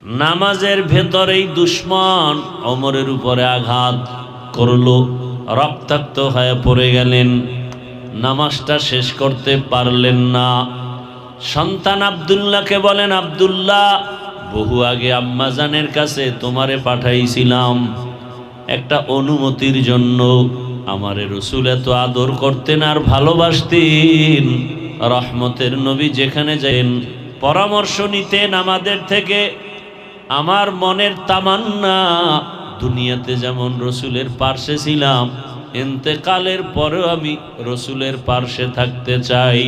নামাজের ভেতরেই দুশমন ওমরের উপরে আঘাত করলো, রক্তাক্ত হয়ে পড়ে গেলেন, নামাজটা শেষ করতে পারলেন না। সন্তান আব্দুল্লাহকে বলেন, আব্দুল্লাহ, বহু আগে আম্মাজানের কাছে তোমারে পাঠাইছিলাম একটা অনুমতির জন্য। আমারে রসুল এত আদর করতেন আর ভালোবাসতেন, রহমতের নবী যেখানে যান পরামর্শ নিতেন আমাদের থেকে। আমার মনের তামান্না দুনিয়াতে যেমন রসুলের পার্শ্বে ছিলাম, ইন্তেকালের পরেও আমি রসুলের পার্শ্বে থাকতে চাই।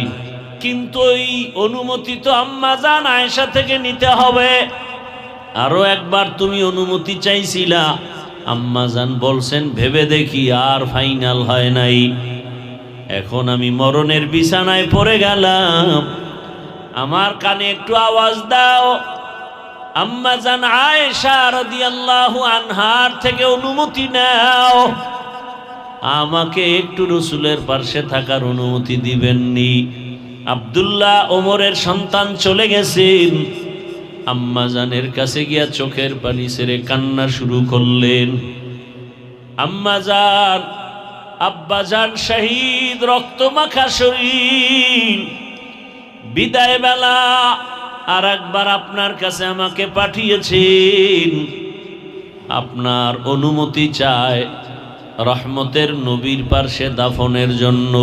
কিন্তু এই অনুমতি তো আম্মাজান আয়েশা থেকে নিতে হবে। আরো একবার তুমি অনুমতি চাইছিলা, আম্মাজান বলছেন ভেবে দেখি, আর ফাইনাল হয় নাই। এখন আমি মরণের বিছানায় পড়ে গেলাম, আমার কানে একটু আওয়াজ দাও। আম্মাজান আয়েশা রাদিয়াল্লাহু আনহার থেকে অনুমতি নাও, আমাকে একটু রসুলের পাশে থাকার অনুমতি দিবেননি। আব্দুল্লাহ ওমরের সন্তান চলে গেছেন, আম্মাজানের কাছে গিয়া চোখের পানি ছেড়ে কান্না শুরু করলেন। আম্মাজান, আব্বাজান শহীদ, রক্তমাখা শরীর, বিদায় বেলা আর একবার আপনার কাছে আমাকে পাঠিয়েছেন, আপনার অনুমতি চায় রহমতের নবীর পার্শ্বে দাফনের জন্য।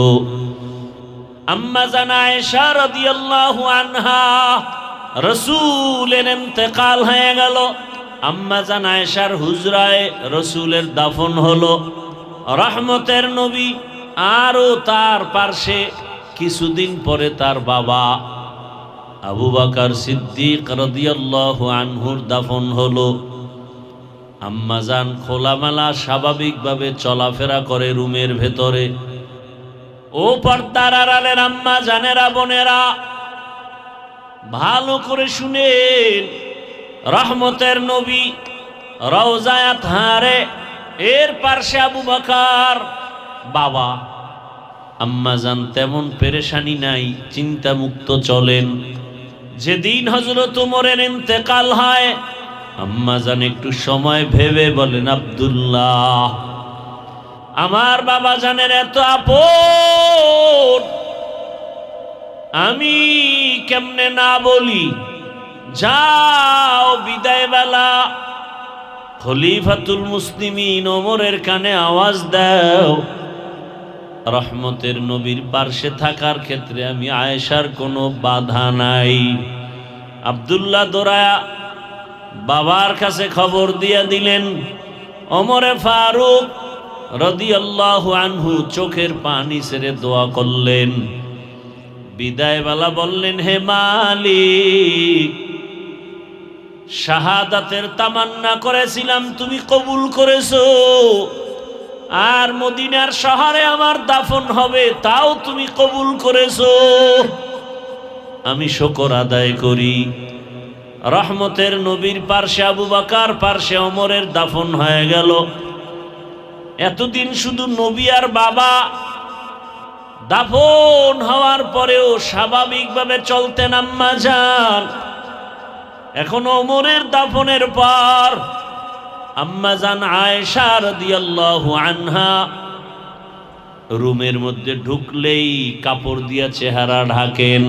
আম্মাজান আয়েশা রাদিয়াল্লাহু আনহা, রসুলের ইন্তেকাল হয়ে গেল, আম্মাজান আয়েশার হুজরায় রসুলের দাফন হলো। রহমতের নবী আরও তার পার্শ্বে কিছুদিন পরে তার বাবা আবু বকর সিদ্দিক রাদিয়াল্লাহু আনহুর দাফন হলো। আম্মাজান খোলামেলা স্বাভাবিকভাবে চলাফেরা করে রুমের ভেতরে। ও পর্দার আড়ালের আম্মাজানেরা, বোনেরা, ভালো করে শুনেন, রহমতের নবী রওজায়ে আতহারে, এর পার্শ্বে আবু বকর বাবা। আম্মাজান তেমন পেরেশানি নাই, চিন্তামুক্ত চলেন। যেদিন হযরত ওমরের ইন্তেকাল হয়, আম্মাজান একটু সময় ভেবে বলেন, আব্দুল্লাহ, আমার বাবা জানের এত আপন, আমি কেমনে না বলি? যাও, বিদায় বেলা খলিফাতুল মুসলিমিন ওমরের কানে আওয়াজ দাও, রহমতের নবীর পার্শ্বে থাকার ক্ষেত্রে আমি আয়েশার কোনো বাধা নাই। আব্দুল্লাহ দৌড়ায়া বাবার কাছে খবর দিয়া দিলেন। ওমরে ফারুক রাদিয়াল্লাহু আনহু চোখের পানি ছেড়ে দোয়া করলেন। বিদায়বেলা বললেন, হে মালিক, শাহাদাতের তামান্না করেছিলাম, তুমি কবুল করেছো, আর মদিনার শহরে আমার দাফন হবে, তাও তুমি কবুল করেছো। আমি শুকর আদায় করি। রহমতের নবীর পার্শ্বে আবু বকর, পার্শ্বে ওমরের দাফন হয়ে গেল। এতদিন শুধু নবী আর বাবা, দাফন হওয়ার পরেও স্বাভাবিকভাবে চলতেন আম্মাজান। এখন ওমরের দাফনের পর আম্মাজান আয়েশা রাদিয়াল্লাহু আনহা রুমের মধ্যে ঢুকলেই কাপড় দিয়া চেহারা ঢাকেন।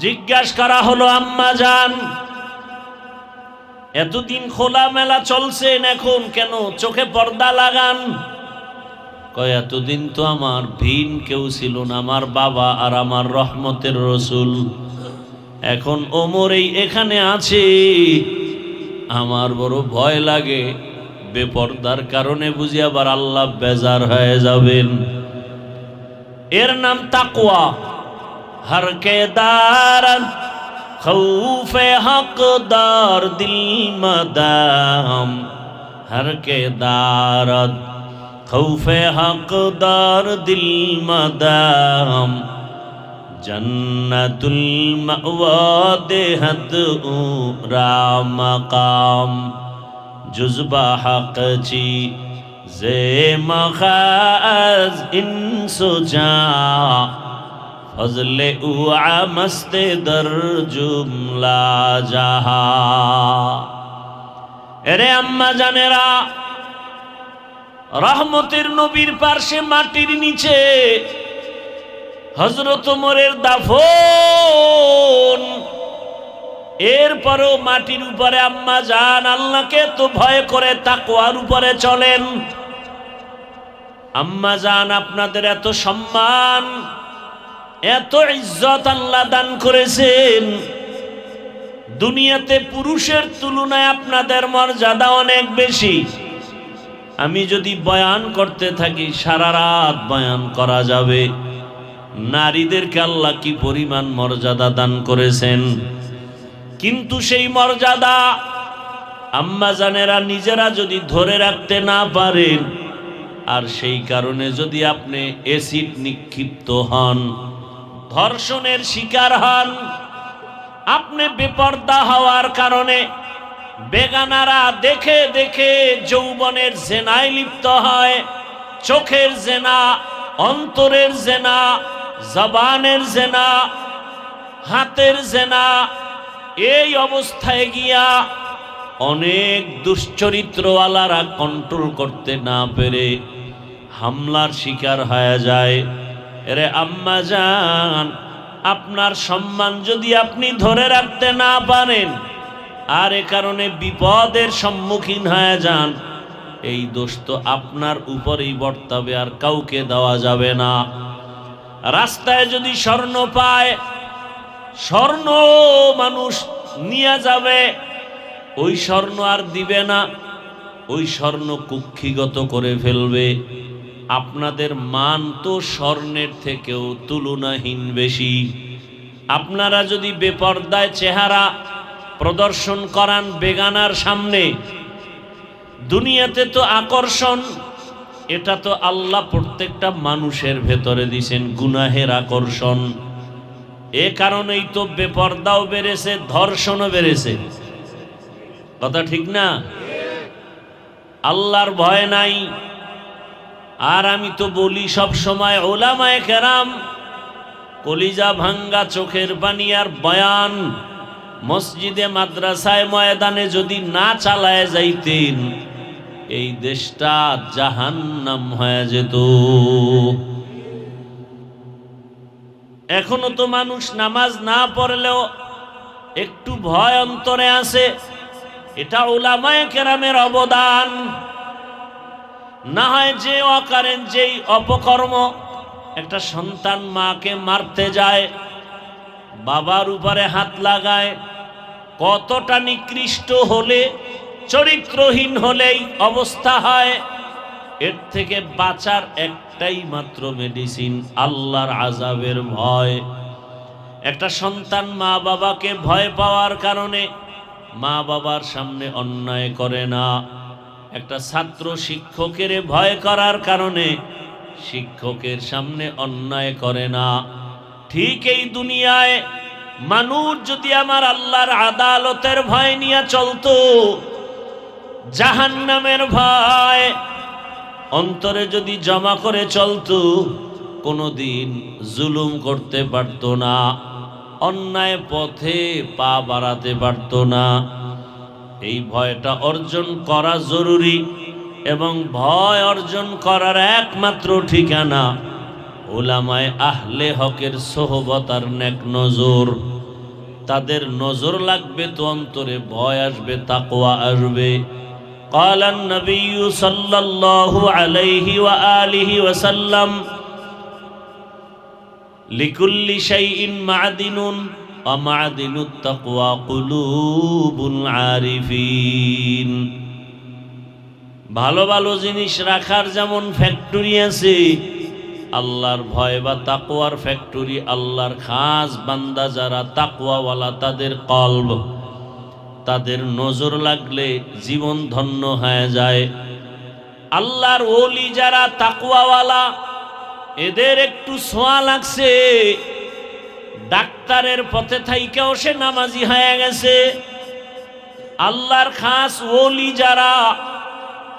জিজ্ঞাসা করা হলো, আম্মাজান, এতদিন খোলামেলা চলছেন, এখন কেন চোখে পর্দা লাগান? কয়, এতদিন তো আমার ভিন কেউ ছিল না, আমার বাবা আর আমার রহমতের রসুল। এখন ওমরেই এখানে আছে, আমার বড় ভয় লাগে, বেপর্দার কারণে বুঝি আবার আল্লাহ বেজার হয়ে যাবেন। এর নাম তাকওয়া। হর কে দারদ খৌফে হকদার দিল মদাম, হর কে দারদ খৌফে হকদার দিল মদাম, জন্নতুল মাওয়া দেহত উরা মকাম, জুজবা হক চি জে মখাজ ইনসুজা, ফজলে উআ মস্তে দর জুমলা জাহা। এরে আম্মা জানেরা, রহমতের নবীর পার্শ্বে মাটির নিচে হযরত ওমরের দাফন, এরপরও মাটির উপরে আম্মা জান আল্লাহকে তো ভয় করে তাকওয়ার উপরে চলেন। আম্মা জান আপনাদের এত সম্মান, এত ইজ্জত আল্লাহ দান করেছেন, দুনিয়াতে পুরুষের তুলনায় আপনাদের মর্যাদা অনেক বেশি। আমি যদি বয়ান করতে থাকি সারা রাত বয়ান করা যাবে। নারীদেরকে আল্লাহ কি পরিমাণ মর্যাদা দান করেছেন, কিন্তু সেই মর্যাদা আম্মা জানেরা নিজেরা যদি ধরে রাখতে না পারেন, আর সেই কারণে যদি আপনি অ্যাসিড নিক্ষিপ্ত হন, ধর্ষণের শিকার হন, আপনি বেপর্দা হওয়ার কারণে বেগানারা দেখে দেখে যৌবনের জেনায় লিপ্ত হয়, চোখের জেনা, অন্তরের জেনা, জবানের জেনা, হাতের জেনা, এই অবস্থায় গিয়া অনেক দুশ্চরিত্রওয়ালারা কন্ট্রোল করতে না পেরে হামলার শিকার হয়ে যায়। এরে আম্মা জান, আপনার সম্মান যদি আপনি ধরে রাখতে না পারেন, আর এ কারণে বিপদের সম্মুখীন হয়ে যান, এই দোষ তো আপনার উপরেই বর্তাবে, আর কাউকে দেওয়া যাবে না। রাস্তায় যদি স্বর্ণ পায়, স্বর্ণ মানুষ নিয়ে যাবে, ওই স্বর্ণ আর দিবে না, ওই স্বর্ণ কুক্ষিগত করে ফেলবে। আপনাদের মান তো স্বর্ণের থেকেও তুলনাহীন বেশি। আপনারা যদি বেপর্দায় চেহারা প্রদর্শন করান বেগানার সামনে, দুনিয়াতে তো আকর্ষণ, এটা তো আল্লাহ প্রত্যেকটা মানুষের ভেতরে দিয়েছেন গুনাহের আকর্ষণ। এ কারণেই তো বেপর্দাও বেড়েছে, ধর্ষণও বেড়েছে। কথা ঠিক না? আল্লাহর ভয় নাই। আর আমি তো বলি সব সময়, ওলামায়ে কেরাম কলিজা ভাঙ্গা চোখের পানি আর বয়ান মসজিদে মাদ্রাসায় ময়দানে যদি না চালায় যাইতেন, এই দেশটা জাহান্নাম হয়ে যেত। এখনো তো মানুষ নামাজ না পড়লেও একটু ভয় অন্তরে আছে। এটা উলামায়ে কেরামের অবদান। না হয় যে অকারেন, যেই অপকর্ম, একটা সন্তান মাকে মারতে যায়, বাবার উপরে হাত লাগায়, কতটা নিকৃষ্ট হলে, চরিত্রহীন হলেই অবস্থা হয়। এর থেকে বাঁচার একটাই মাত্র মেডিসিন, আল্লাহর আযাবের ভয়। একটা সন্তান মা বাবাকে ভয় পাওয়ার কারণে মা বাবার সামনে অন্যায় করে না। একটা ছাত্র শিক্ষকের ভয় করার কারণে শিক্ষকের সামনে অন্যায় করে না। ঠিক এই দুনিয়ায় মানুষ যদি আমার আল্লাহর আদালতের ভয় নিয়ে চলতো, জাহান্নামের ভয় অন্তরে যদি জমা করে চলতো, কোনোদিন জুলুম করতে পারতো না, অন্যায় পথে পা বাড়াতে পারতো না। এই ভয়টা অর্জন করা জরুরি, এবং ভয় অর্জন করার একমাত্র ঠিকানা উলামায়ে আহলে হকের সোহবত আর নেক নজর। তাদের নজর লাগবে তো অন্তরে ভয় আসবে, তাকওয়া আসবে। قال النبي صلى الله عليه وآله وسلم لكل شيء معدن ومعدن التقوى قلوب العارفين। ভালো ভালো জিনিস রাখার যেমন ফ্যাক্টরি আছে, আল্লাহর ভয় বা তাকওয়ার ফ্যাক্টরি। আল্লাহর খাস বান্দা যারা তাকওয়াওয়ালা, তাদের কলব, তাদের নজর লাগলে জীবন ধন্য হয়ে যায়। আল্লাহর ওলি যারা তাকওয়াওয়ালা, এদের একটু ছোঁয়া লাগছে, ডাক্তারের পথে থাইকেও সে নামাজি হয়ে গেছে। আল্লাহর খাস ওলি যারা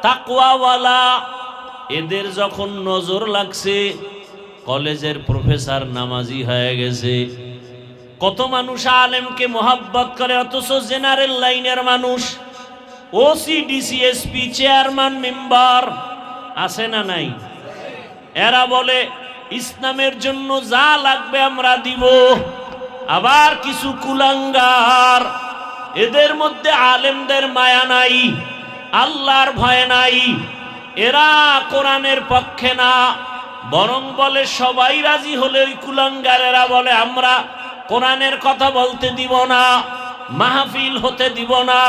তাকওয়াওয়ালা, এদের যখন নজর লাগছে, কলেজের প্রফেসর নামাজি হয়ে গেছে। কত মানুষ আলেমকে মোহাব্বত করে, অথচ জেনারেল লাইনের মানুষ OC DC SP chairman member আছে না নাই? এরা বলে ইসলামের জন্য যা লাগবে আমরা দিব। আবার কিছু কুলাঙ্গার, এদের মধ্যে আলেমদের মায়া নাই, আল্লাহর ভয় নাই। এরা কোরআনের পক্ষে না, বরং বলে সবাই রাজি হলে ওই কুলাঙ্গারেরা বলে আমরা কোরআনের কথা বলতে দিব না, মাহফিল হতে দিব না,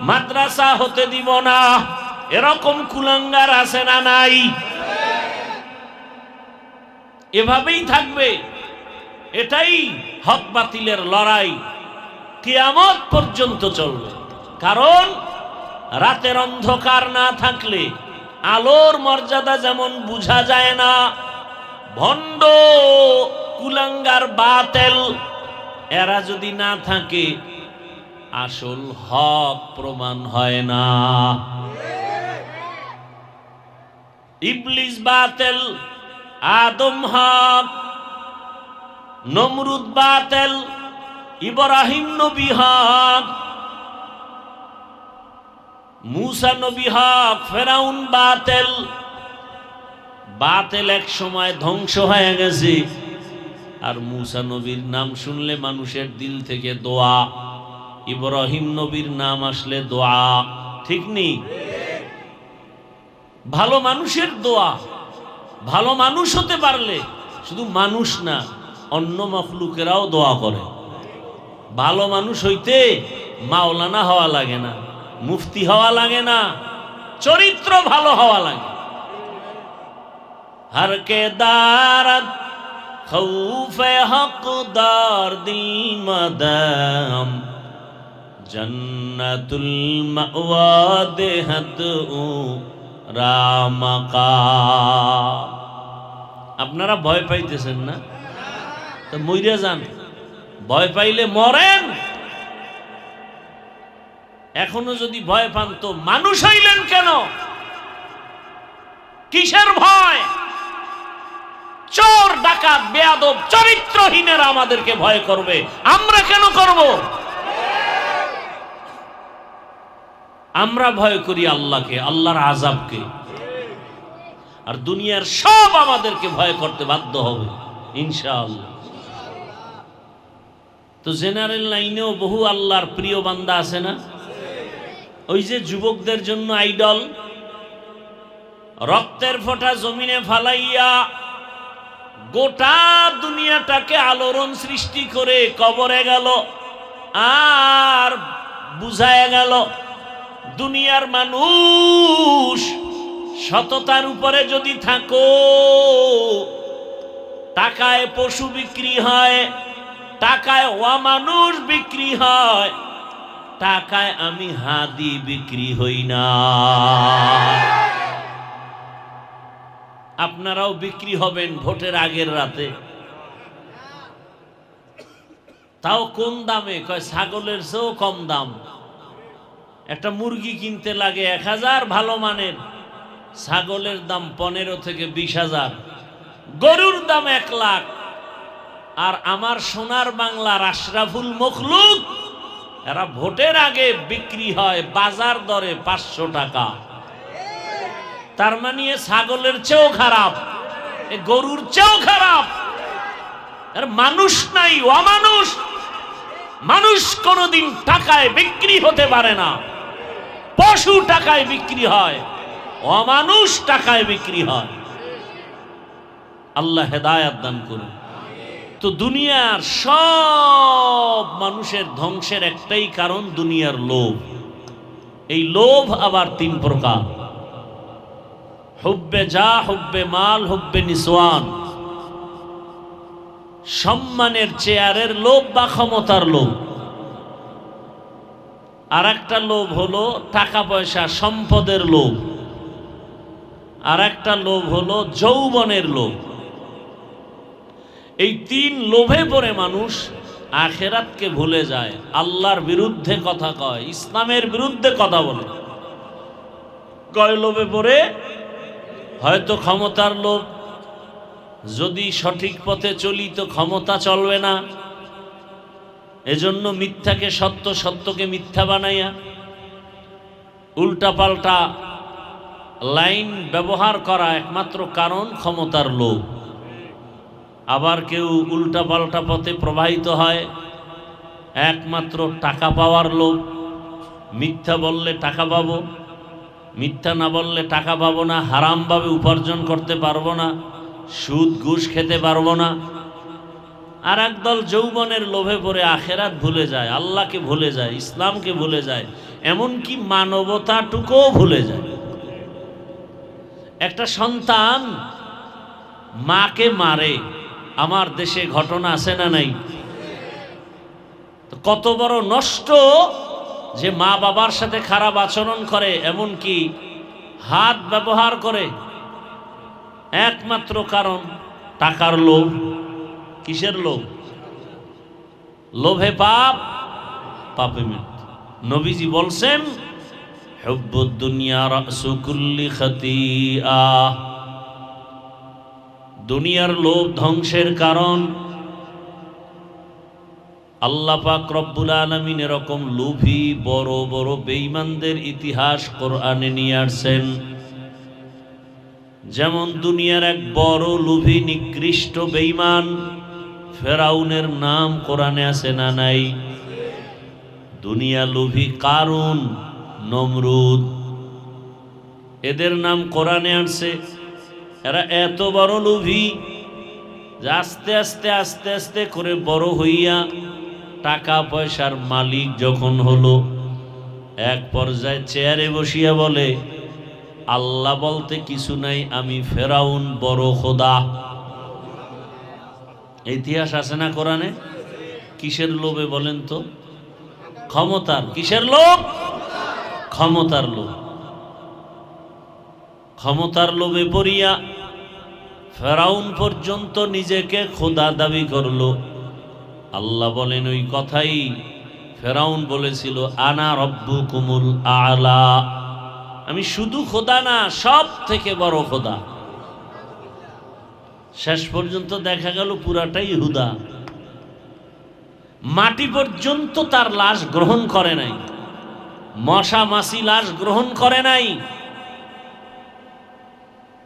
মাদ্রাসা হতে দিব না। এরকম কুলাঙ্গার আছে না নাই? এভাবেই থাকবে। এটাই হক বাতিলের লড়াই, কিয়ামত পর্যন্ত চলবে। কারণ রাতের অন্ধকার না থাকলে আলোর মর্যাদা যেমন বুঝা যায় না, ভণ্ড কুলাঙ্গার বাতেল এরা যদি না থাকে আসল হক প্রমাণ হয় না। ইবলিস বাতেল, আদম হক, নমরুদ বাতেল, ইব্রাহিম নবী হক, মুসা নবী হক, ফেরাউন বাতেল। বাতেল এক সময় ধ্বংস হয়ে গেছে। আর মুসা নবীর নাম শুনলে মানুষের দিল থেকে দোয়া, ইব্রাহিম নবীর নাম আসলে দোয়া। ঠিক নেই? ভালো মানুষের দোয়া, ভালো মানুষ হতে পারলে শুধু মানুষ না অন্য মখলুকেরাও দোয়া করে। ভালো মানুষ হইতে মাওলানা হওয়া লাগে না, মুফতি হওয়া লাগে না, চরিত্র ভালো হওয়া লাগে। हर के दारत खौफे हकदार दिल मदाम जन्नतुल मअवा देहत उ रामका। আপনারা ভয় পাইতেছেন না? তো মইরা যান, ভয় পাইলে মরেন। এখনো যদি ভয় পান তো মানুষ হইলেন কেন? কিসের ভয়? চোর ডাকাত বেয়াদব চরিত্রহীনেরা আমাদেরকে ভয় করবে, আমরা কেন করব? আমরা ভয় করি আল্লাহকে, আল্লাহর আযাবকে। আর দুনিয়ার সব আমাদেরকে ভয় করতে বাধ্য হবে ইনশাআল্লাহ। তো জেনারেল লাইনেও বহু আল্লাহর প্রিয় বান্দা আছে না? ওই যে যুবকদের জন্য আইডল, রক্তের ফোঁটা জমিনে ফালাইয়া গোটা দুনিয়াটাকে আলোড়ন সৃষ্টি করে কবরে গেল। আর বুঝায় গেল দুনিয়ার মানুষ সততার উপরে যদি থাকো, টাকায় পশু বিক্রি হয়, টাকায় অমানুষ বিক্রি হয়, টাকায় আমি হাদি বিক্রি হই না। আপনারাও বিক্রি হবেন ভোটের আগের রাতে। তাও কোন দামে? কয় ছাগলের চেয়েও কম দাম। একটা মুরগি কিনতে লাগে 1000 ভালো মানের, ছাগলের দাম 15 থেকে 20,000, গরুর দাম 1 লাখ। আর আমার সোনার বাংলার আশরাফুল মখলুক এরা ভোটের আগে বিক্রি হয় বাজার দরে 500 টাকা। তার মানে ছাগলের চেয়েও খারাপ, গরুর চেয়েও খারাপ। আর মানুষ নাই, অমানুষ। মানুষ কোনদিন টাকায় বিক্রি হতে পারে না। পশু টাকায় বিক্রি হয়, অমানুষ টাকায় বিক্রি হয়। আল্লাহ হেদায়েত দান করুন। তো দুনিয়ার সব মানুষের ধ্বংসের একটাই কারণ, দুনিয়ার লোভ। এই লোভ আবার 3 প্রকার: হুব্বে যা, হুব্বে মাল, হুব্বে নিসওয়ান। সম্মানের চেয়ারের লোভ বা ক্ষমতার লোভ। আর একটা লোভ হলো টাকা পয়সা সম্পদের লোভ। আর একটা লোভ হলো যৌবনের লোভ। এই 3 লোভে পড়ে মানুষ আখিরাতকে ভুলে যায়, আল্লাহর বিরুদ্ধে কথা কয়, ইসলামের বিরুদ্ধে কথা বলে। কয় লোভে পড়ে? হয়তো ক্ষমতার লোভ, যদি সঠিক পথে চলি তো ক্ষমতা চলবে না, এজন্য মিথ্যাকে সত্য, সত্যকে মিথ্যা বানাইয়া উল্টাপাল্টা লাইন ব্যবহার করা একমাত্র কারণ ক্ষমতার লোভ। আবার কেউ উল্টাপাল্টা পথে প্রবাহিত হয় একমাত্র টাকা পাওয়ার লোভ। মিথ্যা বললে টাকা পাবো, মিথ্যা না বললে টাকা পাবো না, হারামভাবে উপার্জন করতে পারবো না, সুদ ঘুষ খেতে পারবো না। আর একদল যৌবনের লোভে পড়ে আখেরাত ভুলে যায়, আল্লাহকে ভুলে যায়, ইসলামকে ভুলে যায়, এমনকি মানবতাটুকুও ভুলে যায়। একটা সন্তান মাকে মারে, আমার দেশে ঘটনা আছে না নাই? কত বড় নষ্ট যে মা বাবার সাথে খারাপ আচরণ করে, এমনকি হাত ব্যবহার করে, একমাত্র কারণ টাকার লোভ। কিসের লোভ? লোভে পাপ, পাপে মৃত্যু। নবীজি বলছেন হুব্বুদ দুনিয়া রাসু কুল্লি খাতিআহ, দুনিয়ার লোভ ধ্বংসের কারণ। আল্লাহ পাক রব্বুল আলামিন এরকম লোভী বড় বড় বেঈমানদের ইতিহাস কোরআনে নিয়ে আসছেন। যেমন দুনিয়ার এক বড় লোভী নিকৃষ্ট বেঈমান ফেরাউনের নাম কোরআনে আছে না নাই? দুনিয়া লোভী কারুন, নমরুদ, এদের নাম কোরআনে আসছে। এরা এত বড় লোভী যে আস্তে আস্তে আস্তে আস্তে করে বড় হইয়া টাকা পয়সার মালিক যখন হলো, এক পর্যায়ে চেয়ারে বসিয়া বলে আল্লাহ বলতে কিছু নাই, আমি ফেরাউন বড় খোদা। ইতিহাস আছে না কোরআনে? কিসের লোভে বলেন তো? ক্ষমতার। কিসের লোভ? ক্ষমতার লোভ। ক্ষমতার লোভে পড়িয়া ফেরাউন পর্যন্ত নিজেকে খোদা দাবি করলো। আল্লাহ বলেন ওই কথাই ফেরাউন বলেছিল, আনা রব্বুকুমুল আলা, আমি শুধু খোদা না, সব থেকে বড় খোদা। শেষ পর্যন্ত দেখা গেল পুরাটাই হুদা। মাটি পর্যন্ত তার লাশ গ্রহণ করে নাই, মশা মাছি লাশ গ্রহণ করে নাই।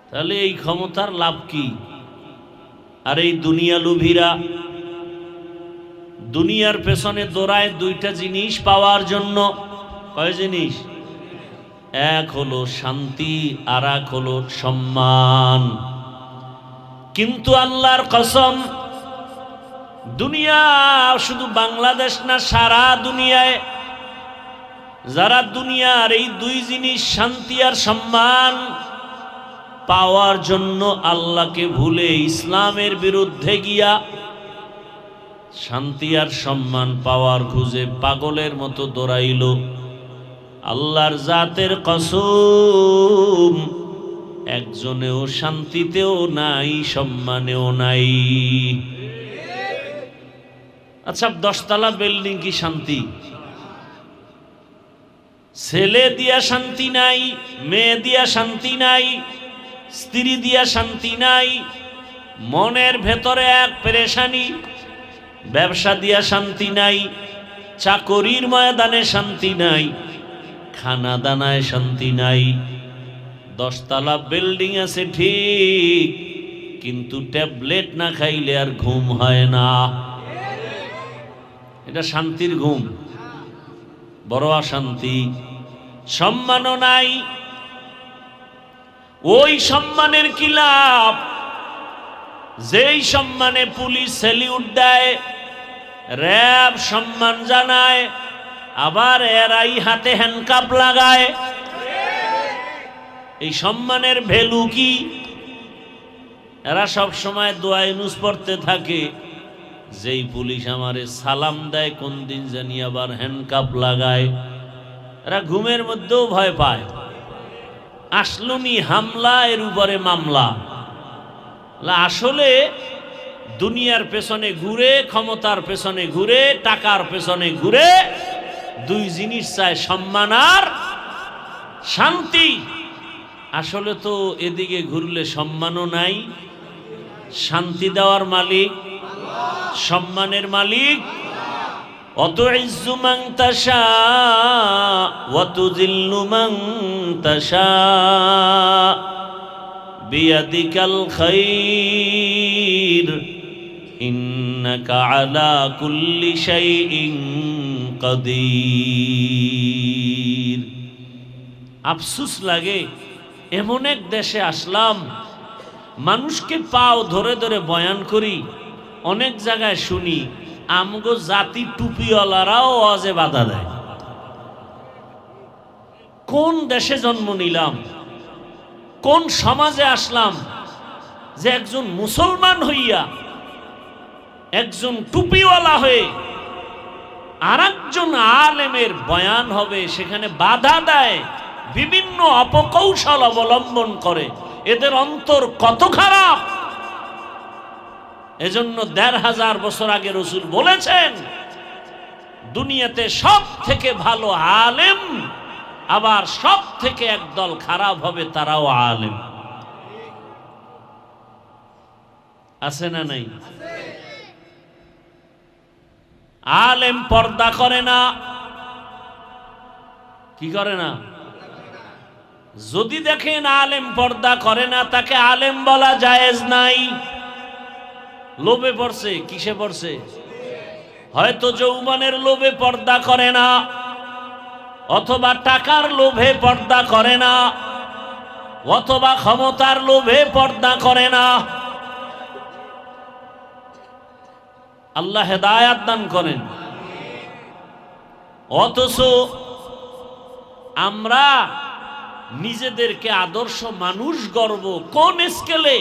তাহলে এই ক্ষমতার লাভ কি? আর এই দুনিয়া লোভীরা দুনিয়ার পেছনে দৌড়ায় দুইটা জিনিস পাওয়ার জন্য। কয় জিনিস? এক হলো শান্তি, আর এক হলো সম্মান। কিন্তু আল্লাহর কসম, দুনিয়া শুধু বাংলাদেশ না, সারা দুনিয়ায় যারা দুনিয়ার এই দুই জিনিস শান্তি আর সম্মান পাওয়ার জন্য আল্লাহকে ভুলে ইসলামের বিরুদ্ধে গিয়া শান্তি আর সম্মান পাওয়ার খুঁজে পাগলের মতো দৌড়াইল, আল্লাহর জাতের কসম একজনেও শান্তিতেও নাই, সম্মানেও নাই। আচ্ছা, 10 তলা বিল্ডিং কি শান্তি? ছেলে দিয়া শান্তি নাই, মেয়ে দিয়া শান্তি নাই, স্ত্রী দিয়া শান্তি নাই, মনের ভেতরে এক পেরেশানি। ব্যবসা দিয়া শান্তি নাই, চাকরির ময়দানে শান্তি নাই, খানা দানায় শান্তি নাই। 10 তলা বিল্ডিং আছে ঠিক, কিন্তু ট্যাবলেট না খাইলে আর ঘুম হয় না। এটা শান্তির ঘুম? বড় অশান্তি। সম্মানও নাই। ওই সম্মানের কি লাভ যেই সম্মানে পুলিশ স্যালিউট দেয়, র‍্যাব সম্মান জানায়, আবার এরাই হাতে হ্যান্ডকাপ লাগায়? এই সম্মানের ভ্যালু কি? এরা সব সময় দোয়া ইউনুস পড়তে থাকে, যেই পুলিশ আমারে সালাম দেয় কোন দিন জানি আবার হ্যান্ডকাপ লাগায়। এরা ঘুমের মধ্যেও ভয় পায়। আসলুনি হামলা, এর উপরে মামলা। আসলে দুনিয়ার পেছনে ঘুরে, ক্ষমতার পেছনে ঘুরে, টাকার পেছনে ঘুরে, দুই জিনিস চায়, সম্মান আর শান্তি। আসলে তো এদিকে ঘুরলে সম্মানও নাই, শান্তি দেওয়ার মালিক, সম্মানের মালিক। অতুইজ্জু মান তাশা ওয়া তুযিল্লু মান তাশা বিয়াদিকাল খায়র ইন্নাকা আলা কুল্লি শাইইন কাদির। আফসোস লাগে, এমন এক দেশে আসলাম, মানুষকে পাও ধরে ধরে বয়ান করি, অনেক জায়গায় শুনি আমগো জাতি টুপিওয়ালারাও ওয়াজে বাধা দেয়। কোন দেশে জন্ম নিলাম, কোন সমাজে আসলাম যে একজন মুসলমান হইয়া, একজন টুপিওয়ালা হয়ে আরেকজন আলেমের বয়ান হবে, সেখানে বাধা দেয়, বিভিন্ন অপকৌশল অবলম্বন করে। এদের অন্তর কত খারাপ! এজন্য ১৫০০ বছর আগে রাসূল বলেছেন, দুনিয়াতে সব থেকে ভালো আলেম, আবার সব থেকে একদল খারাপ হবে, তারাও আলেম। আছে না নাই? আলেম পর্দা করে না। কি করে না? যদি দেখেন আলেম পর্দা করে না, তাকে আলেম বলা জায়েজ নাই। লোভে পড়ছে। কিসে পড়ছে? হয়তো যৌবনের লোভে পর্দা করে না, অথবা টাকার লোভে পর্দা করে না, অথবা ক্ষমতার লোভে পর্দা করে না। আল্লাহ হেদায়াত দান করেন। অথচ আমরা নিজেদেরকে আদর্শ মানুষ গর্ব কোন স্কেলে?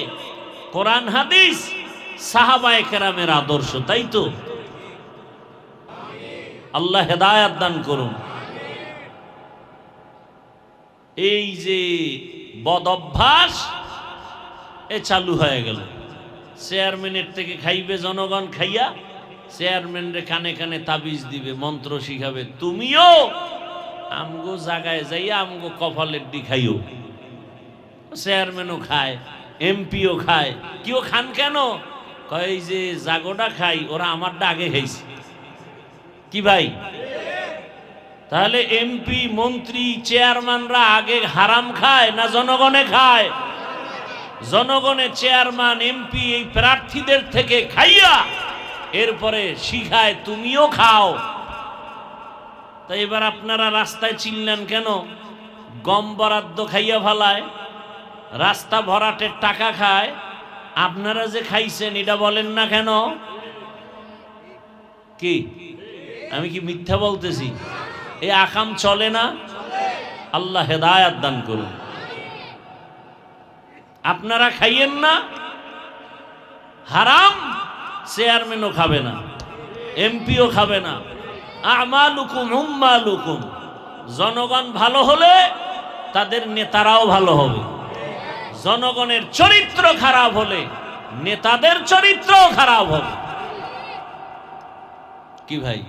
কোরআন হাদিস, সাহাবায়ে কেরামের আদর্শ, তাই তো? আল্লাহ হেদায়াত দান করুন। এই যে বদ অভ্যাস এ চালু হয়ে গেল। চেয়ারম্যানের থেকে খাইবে জনগণ, খাইয়া চেয়ারম্যানরে কানে কানে তাবিজ দিবে, মন্ত্র শিখাবে, তুমিও আমগো জায়গায় যাইয়া আমগো কপালের ডি খাইও। চেয়ারম্যানও খায়, এমপিও খায়। কেউ খান কেন? কয় যে জাগোটা খাই, ওরা আমারটা আগে খাইছে। কি ভাই? তাহলে এমপি, মন্ত্রী, চেয়ারম্যানরা আগে হারাম খায় না জনগণে খায়? জনগণে চেয়ারম্যান, এমপি এই প্রার্থীদের থেকে খাইয়া এরপরে শিখায় তুমিও খাও। তাই এবার আপনারা রাস্তায় চিনলেন কেন? গম বরাদ্দ খাইয়া ফালায়, রাস্তা ভরাটের টাকা খায়। আপনারা যে খাইছেন এটা বলেন না কেন? কি আমি কি মিথ্যা বলতেছি? এই আকাম চলে না? আল্লাহ হেদায়াত দান করুন। আপনারা খাইয়েন না হারাম, চেয়ারম্যানও খাবে না, এমপিও খাবে না। আমালুকুম উম্মালুকুম। জনগণ ভালো হলে তাদের নেতারাও ভালো হবে। জনগণের চরিত্র খারাপ হলে নেতাদের চরিত্রও খারাপ হবে। কি ভাই?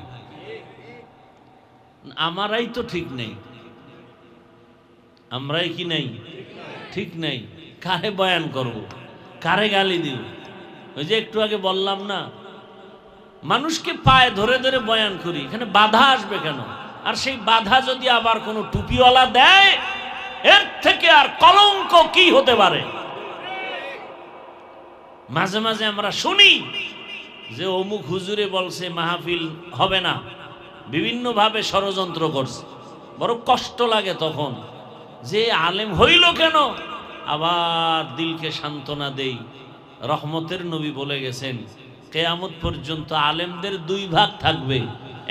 আমারাই তো ঠিক নেই। আমরাই কি নেই? ঠিক নেই। কারে বয়ান করব, কারে গালি দিব? ওই যে একটু আগে বললাম না, মানুষকে পায়ে ধরে ধরে বয়ান করি, এখানে বাধা আসবে কেন? আর সেই বাধা যদি আবার কোনো টুপিওয়ালা দেয়, এর থেকে আর কলঙ্ক কি হতে পারে? মাঝে মাঝে আমরা শুনি যে অমুক হুজুরে বলছে মাহফিল হবে না, বিভিন্ন ভাবে ষড়যন্ত্র করছে। বড় কষ্ট লাগে তখন যে আলেম হইল কেন? আবার দিলকে সান্ত্বনা দেই, রহমতের নবী বলে গেছেন কিয়ামত পর্যন্ত আলেমদের দুই ভাগ থাকবে,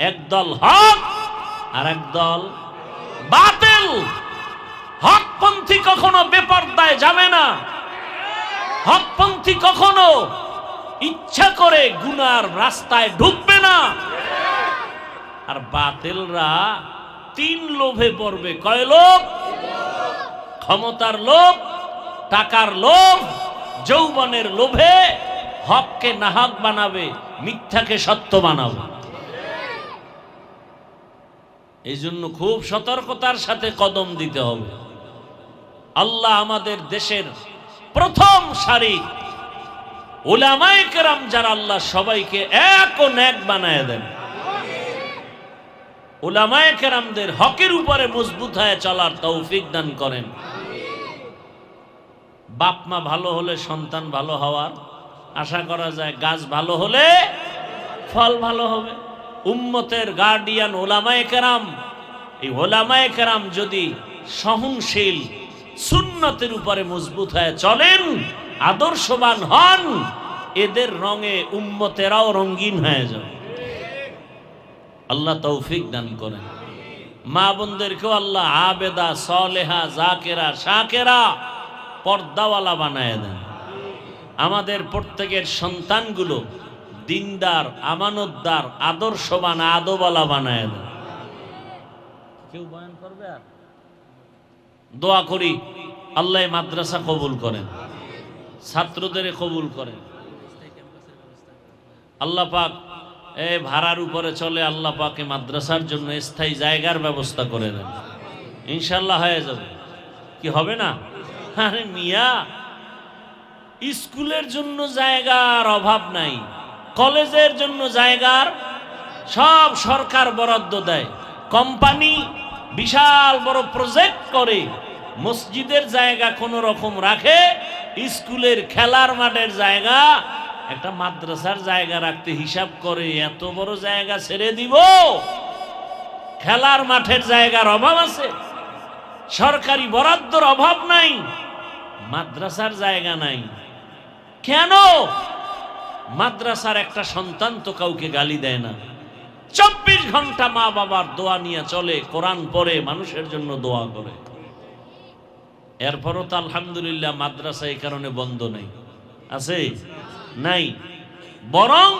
একদল হক আর একদল বাতিল। হকপন্থী কখনো বেপরদায় যাবে না, হকপন্থী কখনো ইচ্ছা করে গুনার রাস্তায় ঢুকবে না। আর বাতিলরা তিন লোভে পড়বে। কয় লোভ? ক্ষমতার লোভ, টাকার লোভ, যৌবনের লোভে হককে নাহক বানাবে, মিথ্যাকে সত্য বানাবে। এই জন্য খুব সতর্কতার সাথে কদম দিতে হবে। আল্লাহ আমাদের দেশের প্রথম সারি উলামায়ে কেরাম যারা আল্লাহ সবাইকে এক ও নেক বানায় দেন। উলামায়ে কেরামদের হকের উপরে মজবুত হয়ে চলার তৌফিক দান করেন। বাপ মা ভালো হলে সন্তান ভালো হওয়ার আশা করা যায়, গাছ ভালো হলে ফল ভালো হবে। উম্মতের গার্ডিয়ান উলামায়ে কেরাম, এই উলামায়ে কেরাম যদি সহনশীল সুন্নতের উপরে মজবুত হয়ে চলেন, আদর্শবান হন, এদের রঙে উম্মতেরাও রঙিন হয়ে যাবে। আল্লাহ তৌফিক দান করেন। মা বোনদেরকেও আল্লাহ আবেদা, সলেহা, জাকেরা, শাকেরা, পর্দাওয়ালা বানায় দেন। আমাদের প্রত্যেকের সন্তানগুলো দিনদার, আমানতদার, আদর্শবান, আদবওয়ালা বানায় দেন। কেউ বয়ান করবে? আর দোয়া করি আল্লাহ মাদ্রাসা কবুল করেন, ছাত্রদের কবুল করেন। আল্লাহ পাক ভাড়ার উপরে চলে, আল্লাহ পাকে মাদ্রাসার জন্য স্থায়ী জায়গার ব্যবস্থা করে দেন। ইনশাল্লাহ হয়ে যাবে। কি হবে না? আরে মিয়া, স্কুলের জন্য জায়গার অভাব নাই, কলেজের জন্য জায়গার সব সরকার বরাদ্দ দেয়। কোম্পানি বিশাল বড় প্রজেক্ট করে মসজিদের জায়গা কোনো রকম রাখে, স্কুলের খেলার মাঠের জায়গা, একটা মাদ্রাসার জায়গা রাখতে হিসাব করে এত বড় জায়গা ছেড়ে দিব? খেলার মাঠের জায়গার অভাব আছে, সরকারি বরাদ্দর অভাব নাই, মাদ্রাসার জায়গা নাই। কেন? মাদ্রাসার একটা সন্তান তো কাউকে গালি দেয় না, 24 ঘন্টা মা বাবার দোয়া নিয়ে চলে, কোরআন পড়ে, মানুষের জন্য দোয়া করে। এরপরও তো আলহামদুলিল্লাহ মাদ্রাসা এই কারণে বন্ধ নেই, আছে নাই, বরং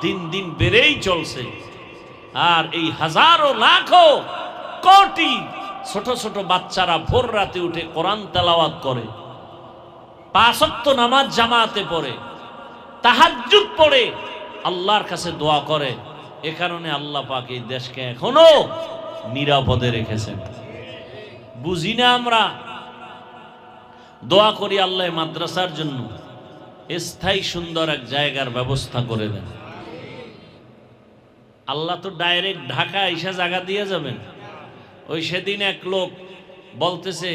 দিন দিন বেড়েই চলছে। আর এই হাজারো লাখো কোটি ছোট ছোট বাচ্চারা ভোর রাতে উঠে কোরআন তেলাওয়াত করে, 5 ওয়াক্ত নামাজ জামাতে পড়ে, তাহাজ্জুদ পড়ে, আল্লাহর কাছে দোয়া করে। এ কারণে আল্লাহ পাক এই দেশকে এখনো নিরাপদে রেখেছেন। বুঝি না আমরা? দোয়া করি আল্লাহ মাদ্রাসার জন্য স্থায়ী সুন্দর এক জায়গার ব্যবস্থা করে দেন। আল্লাহ তো ডাইরেক্ট ঢাকা এসে জায়গা দিয়ে যাবেন। ওই সেদিন এক লোক বলতেছে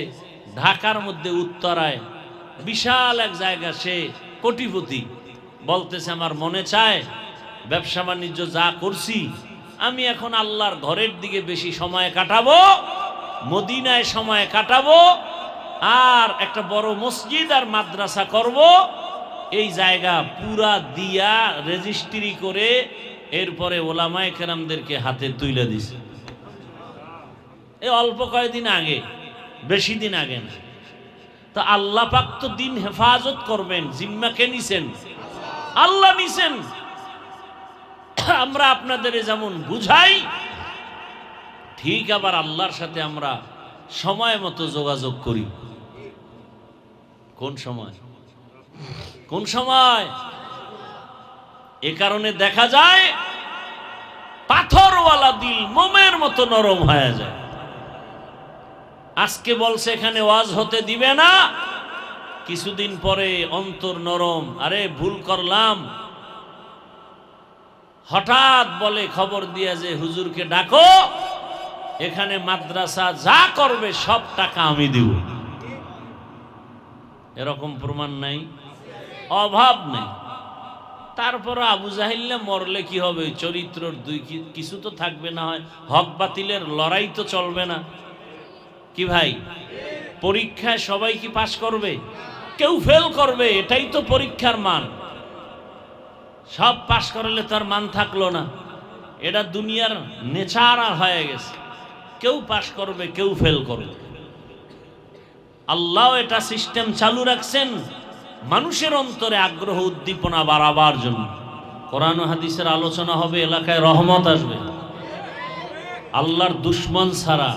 ঢাকার মধ্যে উত্তরায় বিশাল এক জায়গা, সে কোটিপতি, বলতেছে আমার মনে চায় ব্যবসা বাণিজ্য যা করছি আমি এখন আল্লাহর ঘরের দিকে বেশি সময় কাটাবো, মদিনায় সময় কাটাবো, আর একটা বড় মসজিদ আর মাদ্রাসা করব। এই জায়গা পুরা দিয়া রেজিস্ট্রি করে এরপরে ওলামায়ে কেরামদেরকে হাতে তুলে দিছে। এই অল্প কয়েকদিন আগে, বেশি দিন আগে না। তো আল্লাহ পাক তো দিন হেফাজত করবেন, জিম্মা কে নিছেন? আল্লাহ নিছেন। আমরা আপনাদের যেমন বুঝাই, ঠিক আবার আল্লাহর সাথে আমরা সময় মতো যোগাযোগ করি। কোন সময়? কোন সময়? এ কারণে দেখা যায় পাথরওয়ালা দিল মোমের মতো নরম হয়ে যায়। আজকে বলছে এখানে ওয়াজ হতে দিবে না, কিছুদিন পরে অন্তর নরম, আরে ভুল করলাম। হঠাৎ বলে খবর দিয়া যে হুজুরকে ডাকো, এখানে মাদ্রাসা যা করবে সব টাকা আমি দিব। এরকম প্রমাণ নাই? অভাব নেই। তারপর আবু জাহিল্লা মরলে কি হবে? চরিত্রর কিছু তো থাকবে, না হয় হক বাতিলের লড়াই তো চলবে না। কি ভাই? পরীক্ষায় সবাই কি পাশ করবে? কেউ ফেল করবে, এটাই তো পরীক্ষার মান। সব পাশ করলে তার মান থাকলো না, এটা দুনিয়ার নেচার হয়ে গেছে। কেউ পাশ করবে, কেউ ফেল করবে। আল্লাহ এটা সিস্টেম চালু রাখছেন মানুষের অন্তরে আগ্রহ উদ্দীপনা বাড়াবার জন্য। কোরআন ও হাদিসের আলোচনা হবে, এলাকায় রহমত আসবে। আল্লাহর দুশ্মন ছাড়া,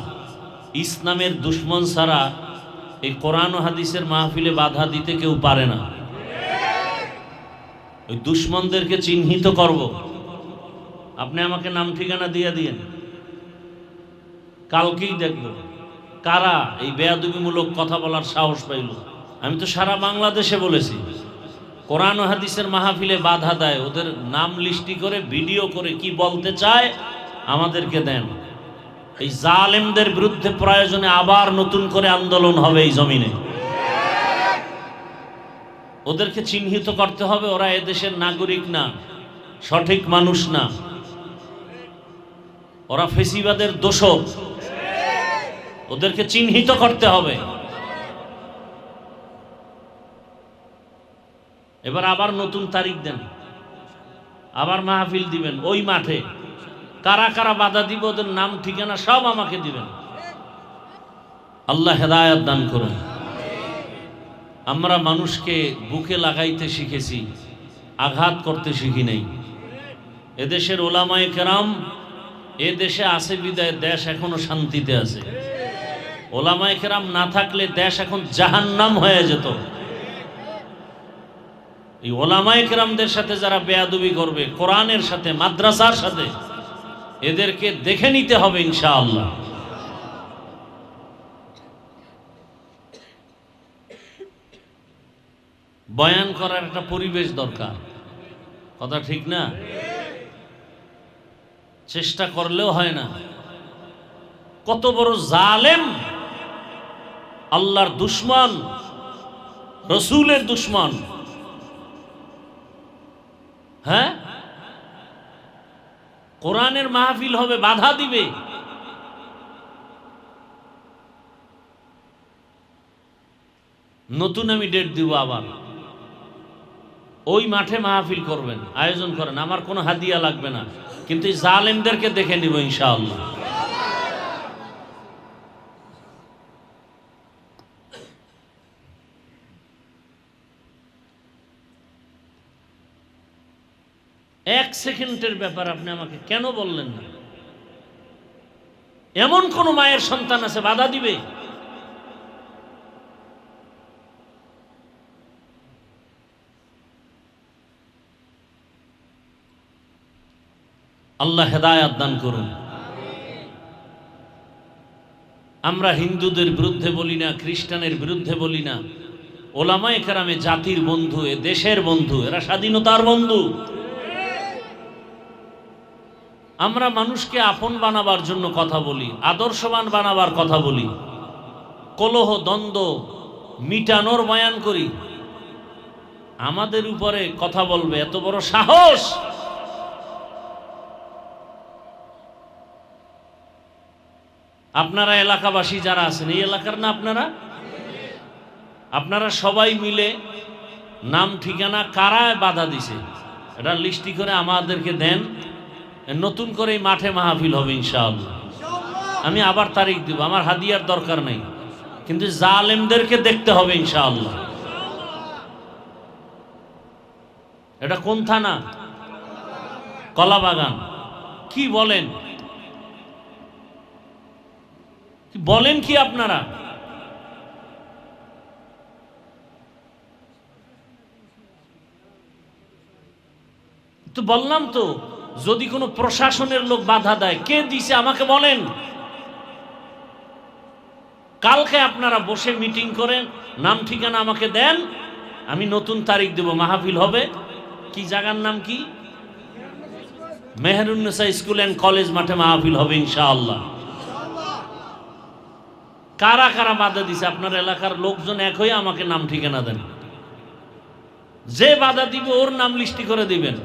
ইসলামের দুশ্মন ছাড়া এই কোরআন ও হাদিসের মাহফিলে বাধা দিতে কেউ পারে না। ওই দুশ্মনদেরকে চিহ্নিত করব। আপনি আমাকে নাম ঠিকানা দিয়ে দিয়েন, কালকেই দেখব কারা এই বেয়াদবিমূলক কথা বলার সাহস পাইল। আমি তো সারা বাংলাদেশে বলেছি, কোরআন ও হাদিসের মাহফিলে বাধা দেয়, ওদের নাম লিস্টি করে ভিডিও করে কি বলতে চায় আমাদেরকে দেন। এই জালেমদের বিরুদ্ধে প্রয়োজনে আবার নতুন করে আন্দোলন হবে এই জমিনে। ওদেরকে চিহ্নিত করতে হবে, ওরা এদেশের নাগরিক না, সঠিক মানুষ না, ওরা ফেসিবাদের দোষর। ওদেরকে চিহ্নিত করতে হবে। এবার আবার নতুন তারিখ দেন, আবার মাহফিল দিবেন ওই মাঠে। কারা কারা বাধা দিব ওদের নাম ঠিকানা সব আমাকে দিবেন। আল্লাহ হেদায়েত দান করুন। আমরা মানুষকে বুকে লাগাইতে শিখেছি, আঘাত করতে শিখি নাই। এদেশের ওলামায়ে কেরাম এ দেশে আছে বিদায় দেশ এখনো শান্তিতে আছে। ওলামায়ে কেরাম না থাকলে দেশ এখন জাহান্নাম হয়ে যেত। এই ওলামায়ে কেরামদের সাথে যারা বেয়াদবি করবে, কোরআনের সাথে, মাদ্রাসার সাথে, এদেরকে দেখে নিতে হবে ইনশাআল্লাহ। বয়ান করার একটা পরিবেশ দরকার, কথা ঠিক না? চেষ্টা করলেও হয় না। কত বড় জালেম, আল্লাহর দুশমন, রসুলের দুশমন। হ্যাঁ, কোরআনের মাহফিল হবে, বাধা দিবে। নতুন আমি ডেট দিব, আবার ওই মাঠে মাহফিল করবেন, আয়োজন করেন। আমার কোনো হাদিয়া লাগবে না, কিন্তু এই জালেমদেরকে দেখে নিব ইনশাআল্লাহ। এক সেকেন্ডের ব্যাপার আপনি আমাকে কেন বললেন না? এমন কোন মায়ের সন্তান আছে বাধা দিবে? আল্লাহ হেদায়েত দান করুন। আমরা হিন্দুদের বিরুদ্ধে বলি না, খ্রিস্টানের বিরুদ্ধে বলি না। ওলামায়ে কেরামে জাতির বন্ধু, এ দেশের বন্ধু, এরা স্বাধীনতার বন্ধু। আমরা মানুষকে আপন বানাবার জন্য কথা বলি, আদর্শবান বানাবার কথা বলি, কলহ দ্বন্দ্ব মিটানোর বয়ান করি। আমাদের উপরে কথা বলবে এত বড় সাহস! আপনারা এলাকাবাসী যারা আছেন, এই এলাকার না আপনারা, আপনারা সবাই মিলে নাম ঠিকানা কারা বাধা দিছে এটা লিস্টি করে আমাদেরকে দেন। নতুন করে এই মাঠে মাহফিল হবে ইনশাআল্লাহ। আমি আবার তারিখ দিব, আমার হাদিয়ার দরকার নেই, কিন্তু জালেমদেরকে দেখতে হবে ইনশাআল্লাহ। এটা কোন থানা? কলাবাগান। কি বলেন, বলেন কি আপনারা? তো বললাম তো, যদি কোনো প্রশাসনের লোক বাধা দেয়, কে দিছে আমাকে বলেন। কালকে আপনারা বসে মিটিং করেন, নাম ঠিকানা আমাকে দেন, আমি নতুন তারিখ দেব, মাহফিল হবে। কি জায়গার নাম কি? মেহেরুন্নেসা স্কুল অ্যান্ড কলেজ মাঠে মাহফিল হবে ইনশাআল্লাহ। কারা কারা বাধা দিছে আপনার এলাকার লোকজন এক হয়ে আমাকে নাম ঠিকানা দেন। যে বাধা দিবে ওর নাম লিস্টি করে দিবেন।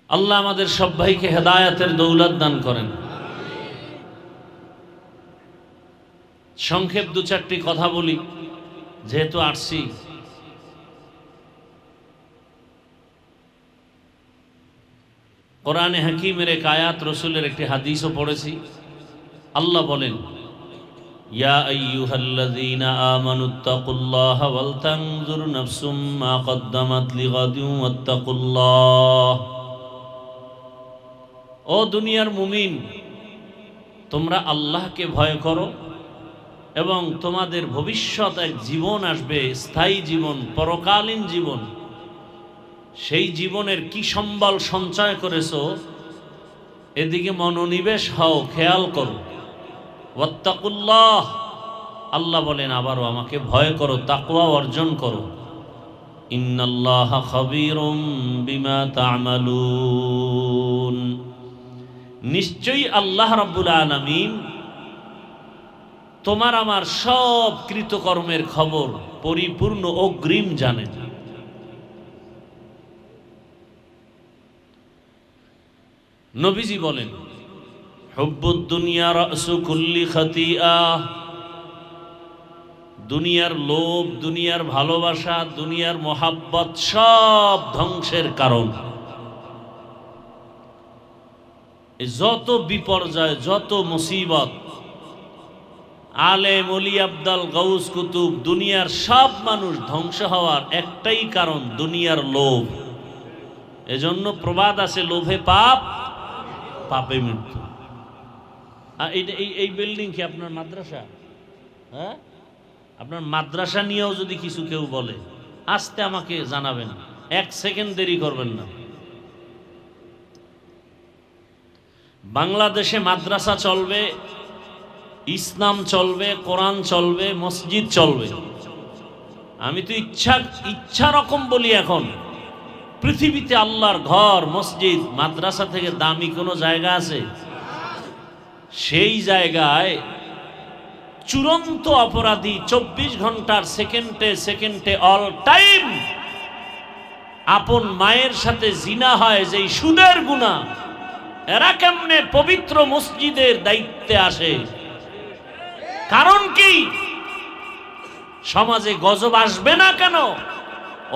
আল্লাহ আমাদের সব ভাইকে হেদায়েতের দৌলত দান করেন। সংক্ষেপ দু চারটি কথা বলি, যেহেতু আসছি। কোরআনে হাকিমের এক আয়াত, রসুলের একটি হাদিসও পড়েছি। আল্লাহ বলেন, ইয়া আইয়ুহাল্লাযীনা আমানুত্তাকুল্লাহা ওয়াল তানজুর নাফসুম মা কদ্দামাত লিগাদিন ওয়াত্তাকুল্লাহ। ও দুনিয়ার মুমিন, তোমরা আল্লাহকে ভয় করো এবং তোমাদের ভবিষ্যৎ এক জীবন আসবে, স্থায়ী জীবন, পরকালীন জীবন। সেই জীবনের কি সম্বল সঞ্চয় করেছো এদিকে মনোনিবেশ হও, খেয়াল করো। ওয়াত্তাকুল্লাহ, আল্লাহ বলেন আবারও আমাকে ভয় করো, তাকওয়া অর্জন করো। ইন্নাল্লাহা খাবীরুম বিমা তা'মালুন, নিশ্চয়ই আল্লাহ রাব্বুল আলামিন তোমার আমার সব কৃতকর্মের খবর পরিপূর্ণ অগ্রিম জানেন। নবীজি বলেন হুব্বুদ দুনিয়া রাসু কুল্লি খাতিয়া, দুনিয়ার লোভ, দুনিয়ার ভালোবাসা, দুনিয়ার মোহাব্বত সব ধ্বংসের কারণ। যত বিপর্যয়, যত মুসিবত, আলেম, ওলি, আবদাল, গাউস, কুতুব, দুনিয়ার সব মানুষ ধ্বংস হওয়ার একটাই কারণ, দুনিয়ার লোভ। এজন্য প্রবাদ আছে, লোভে পাপ, পাপে মৃত্যু। আর এই বিল্ডিং কি আপনার মাদ্রাসা? হ্যাঁ, আপনার মাদ্রাসা নিয়েও যদি কিছু কেউ বলে আস্তে আমাকে জানাবেন, 1 সেকেন্ড দেরি করবেন না। বাংলাদেশে মাদ্রাসা চলবে, ইসলাম চলবে, কোরআন চলবে, মসজিদ চলবে। আমি তো ইচ্ছা রকম বলি, এখন পৃথিবীতে আল্লাহর ঘর, মসজিদ, মাদ্রাসা থেকে দামি কোনো জায়গা আছে? সেই জায়গায় চূড়ান্ত অপরাধী 24 ঘন্টার সেকেন্ডে সেকেন্ডে অল টাইম আপন মায়ের সাথে জিনা হয়, যেই সুদের গুনাহ, এরা কেমনে পবিত্র মসজিদের দায়িত্বে আসে? কারণ কি? সমাজে গজব আসবে না কেন?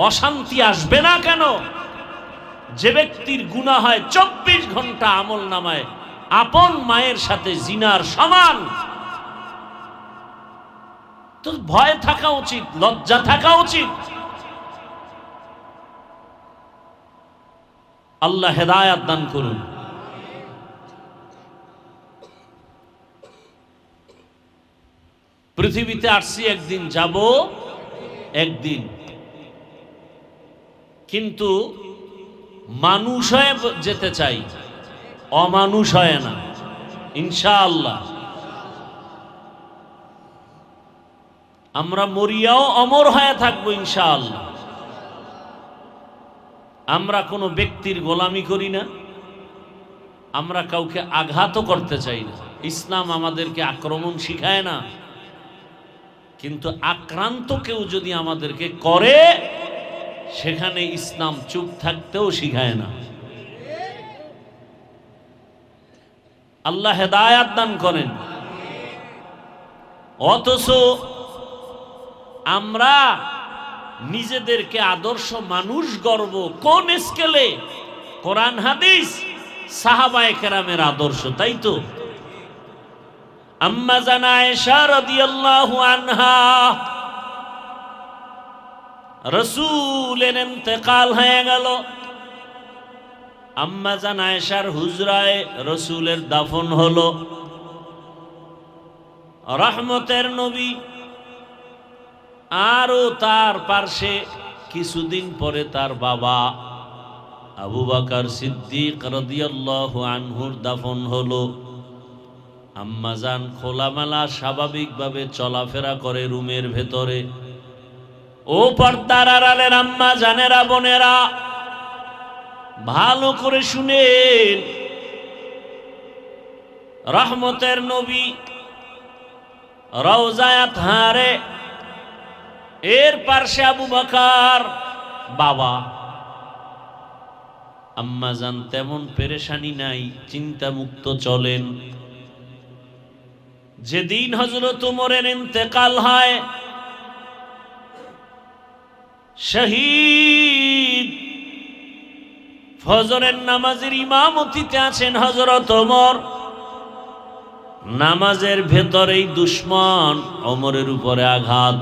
অশান্তি আসবে না কেন? যে ব্যক্তির গুনাহ হয় 24 ঘন্টা আমল নামায় আপন মায়ের সাথে জিনার সমান, তো ভয় থাকা উচিত, লজ্জা থাকা উচিত। আল্লাহ হেদায়েত দান করুন। পৃথিবীতে আসছি একদিন, যাব একদিন, কিন্তু মানুষ হয়ে যেতে চাই, অমানুষ হয় না ইনশাআল্লাহ। আমরা মরিয়াও অমর হয়ে থাকবো ইনশাআল্লাহ। আমরা কোনো ব্যক্তির গোলামি করি না, আমরা কাউকে আঘাতও করতে চাই না। ইসলাম আমাদেরকে আক্রমণ শিখায় না, কিন্তু আক্রান্ত কেউ যদি আমাদেরকে করে, সেখানে ইসলাম চুপ থাকতেও শিখায় না। আল্লাহ হেদায়েত দান করেন। অথচ আমরা নিজেদেরকে আদর্শ মানুষ গর্ব কোন স্কেলে? কোরআন, হাদিস, সাহাবায়ে কেরামের আদর্শ, তাই তো? আম্মা জান আয়েশা রাদিয়াল্লাহু আনহা, রাসূলের ইন্তেকাল হয়ে গেল, আম্মা জান আয়েশার হুজরায় রাসূলের দাফন হলো। রহমতের নবী আরো তার পার্শ্বে কিছুদিন পরে তার বাবা আবু বকর সিদ্দিক রাদিয়াল্লাহু আনহুর দাফন হলো। আম্মাজান খোলামেলা স্বাভাবিকভাবে চলাফেরা করে রুমের ভেতরে। ও পর্দার আড়ালের আম্মা জানেরা, বোনেরা, ভালো করে শুনেন। রহমতের নবী রওজায়ে তাহারে, এর পাশে আবু বকর বাবা। আম্মাজান তেমন পেরেশানি নাই, চিন্তা মুক্ত চলেন। যেদিন হযরত ওমরের ইন্তেকাল হয়, শহীদ ফজরের নামাজের ইমামতিতে আছেন হযরত ওমর। নামাজের ভেতরেই দুশমন ওমরের উপরে আঘাত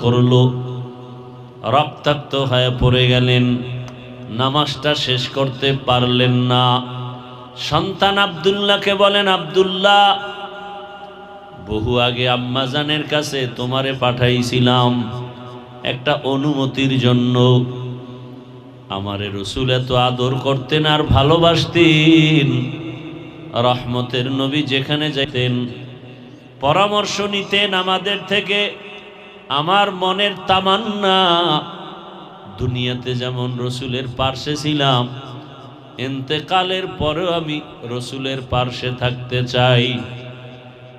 করলো, রক্তাক্ত হয়ে পড়ে গেলেন। নামাজটা শেষ করতে পারলেন না। সন্তান আব্দুল্লাহকে বলেন, আব্দুল্লাহ, বহু আগে আম্মাজানের কাছে তোমারে পাঠাইছিলাম একটা অনুমতির জন্য। আমারে রসুল এত আদর করতেন আর ভালোবাসতেন। রহমতের নবী যেখানে যাইতেন পরামর্শ নিতেন আমাদের থেকে। আমার মনের তামান্না দুনিয়াতে যেমন রসুলের পার্শ্বে ছিলাম, ইন্তেকালের পরেও আমি রসুলের পার্শ্বে থাকতে চাই।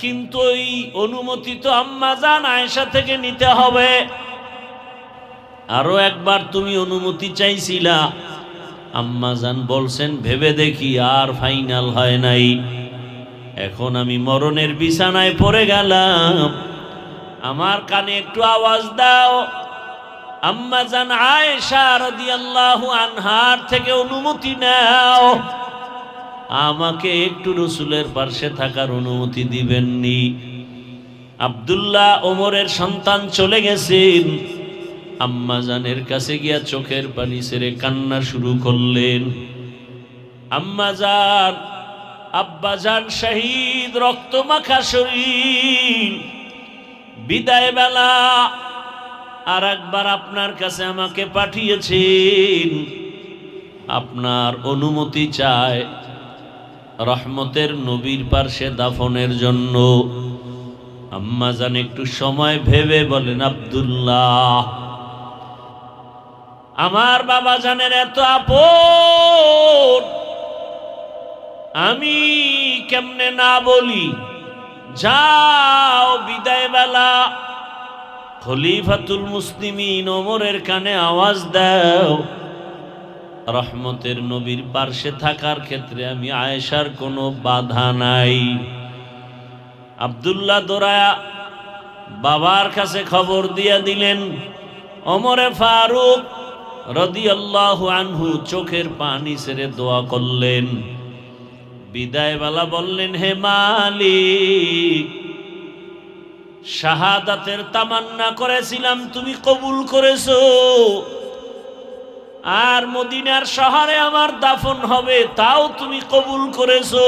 কিন্তু এই অনুমতি তো আম্মা জান আয়েশা থেকে নিতে হবে। আরো একবার তুমি অনুমতি চাইছিলা, আম্মা জান বলছেন ভেবে দেখি, আর ফাইনাল হয় নাই। এখন আমি মরণের বিছানায় পড়ে গেলাম, আমার কানে একটু আওয়াজ দাও। আম্মা জান আয়েশা রাদিয়াল্লাহু আনহার থেকে অনুমতি নাও, আমাকে একটু রসুলের পাশে থাকার অনুমতি দিবেননি। আব্দুল্লাহ ওমরের সন্তান চলে গেছেন, আম্মা জানের কাছে গিয়া চোখের পানি ছেড়ে কান্না শুরু করলেন। আম্মা জান, আব্বা জান শহীদ, রক্ত মাখা শরীর, বিদায় বেলা আর একবার আপনার কাছে আমাকে পাঠিয়েছেন, আপনার অনুমতি চায় রহমতের নবীর পার্শ্বে দাফনের জন্য। আম্মা জান একটু সময় ভেবে বলেন, আব্দুল্লাহ, আমার বাবা জানের এত আপন, আমি কেমনে না বলি? যাও, বিদায় বেলা খলিফাতুল মুসলিমিন ওমরের কানে আওয়াজ দাও, রহমতের নবীর পার্শ্বে থাকার ক্ষেত্রে আমি আয়েশার কোনো বাধা নাই। আব্দুল্লাহ দৌড়ায়া বাবার কাছে খবর দিয়া দিলেন। ওমরে ফারুক রাদিয়াল্লাহু আনহু চোখের পানি ছেড়ে দোয়া করলেন। বিদায় বেলা বললেন, হে মালিক, শাহাদাতের তামান্না করেছিলাম, তুমি কবুল করেছো, আর মদিনার শহরে আমার দাফন হবে, তাও তুমি কবুল করেছো।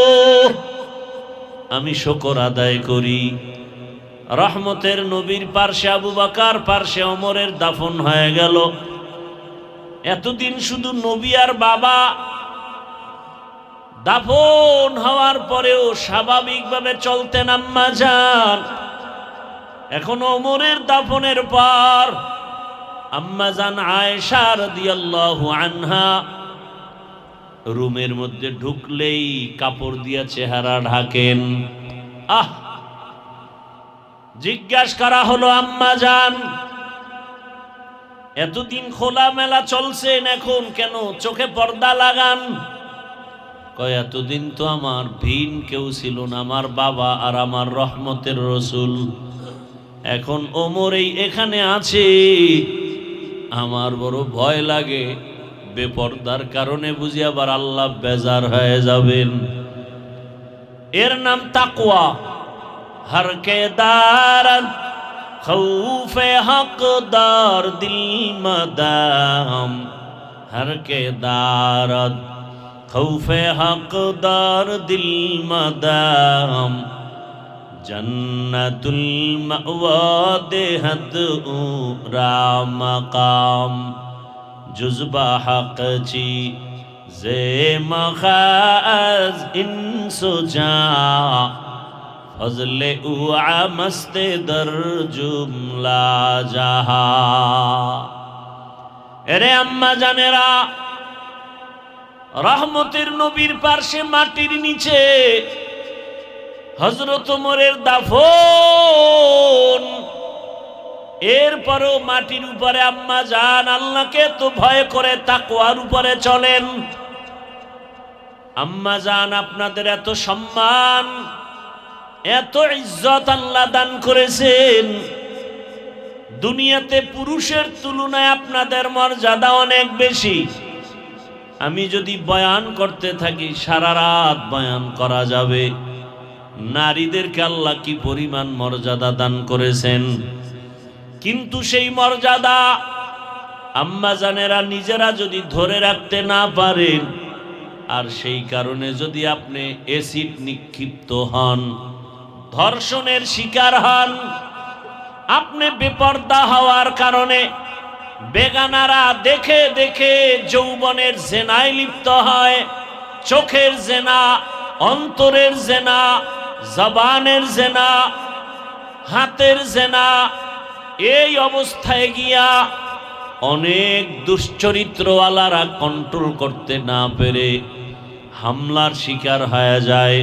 আমি শুকর আদায় করি। রহমতের নবীর পার্শ্বে আবু বকর, পার্শ্বে ওমরের দাফন হয়ে গেল। এতদিন শুধু নবী আর বাবা, দাফন হওয়ার পরেও স্বাভাবিকভাবে চলতেন আম্মা জান। এখন ওমরের দাফনের পর আম্মা জান আয়েশা রাদিয়াল্লাহু আনহা রুমের মধ্যে ঢুকলেই কাপড় দিয়া চেহারা ঢাকেন। জিজ্ঞাসা করা হলো, আম্মা জান, এতদিন খোলামেলা চলছেন, এখন কেন চোখে পর্দা লাগান? কয়, এতদিন তো আমার ভিন কেউ ছিল না, আমার বাবা আর আমার রহমতের রসুল। এখন ওমর এখানে আছে, আমার বড় ভয় লাগে, বেপর্দার কারণে বুঝি আবার আল্লাহ বেজার হয়ে যাবেন। এর নাম তাকওয়া। হর কে দারদ খৌফে হকদার দিল মদাম, হর কে দারদ খৌফে হকদার দিল মদাম, জন্নতুল মাওয়া দেহত উরা মকাম, জুজবা হক চি জে মখাজ ইনসুজা, ফজলে উআ মস্তে দর জুমলা জাহা। এরে আম্মা জানেরা, রহমতের নবীর পার্শ্বে মাটির নিচে হযরত ওমরের দাফন, এরপরও মাটির উপরে আম্মা জান আল্লাহকে তো ভয় করে তাকওয়ার উপরে চলেন। আম্মা জান, আপনাদের এত সম্মান, এত ইজ্জত আল্লাহ দান করেছেন, দুনিয়াতে পুরুষের তুলনায় আপনাদের মর্যাদা অনেক বেশি। আমি যদি বয়ান করতে থাকি সারা রাত বয়ান করা যাবে। নারীদেরকে আল্লাহ কি পরিমাণ মর্যাদা দান করেছেন, কিন্তু সেই মর্যাদা আম্মা জানেরা নিজেরা যদি ধরে রাখতে না পারেন, আর সেই কারণে যদি আপনি অ্যাসিড নিক্ষিপ্ত হন, ধর্ষণের শিকার হন, আপনি বেপর্দা হওয়ার কারণে বেগানারা দেখে দেখে যৌবনের জেনায় লিপ্ত হয়, চোখের জেনা, অন্তরের জেনা, জবানের জেনা, হাতের জেনা। এই অবস্থায় গিয়া অনেক দুশ্চরিত্রওয়ালারা কন্ট্রোল করতে না পেরে হামলার শিকার হয়ে যায়।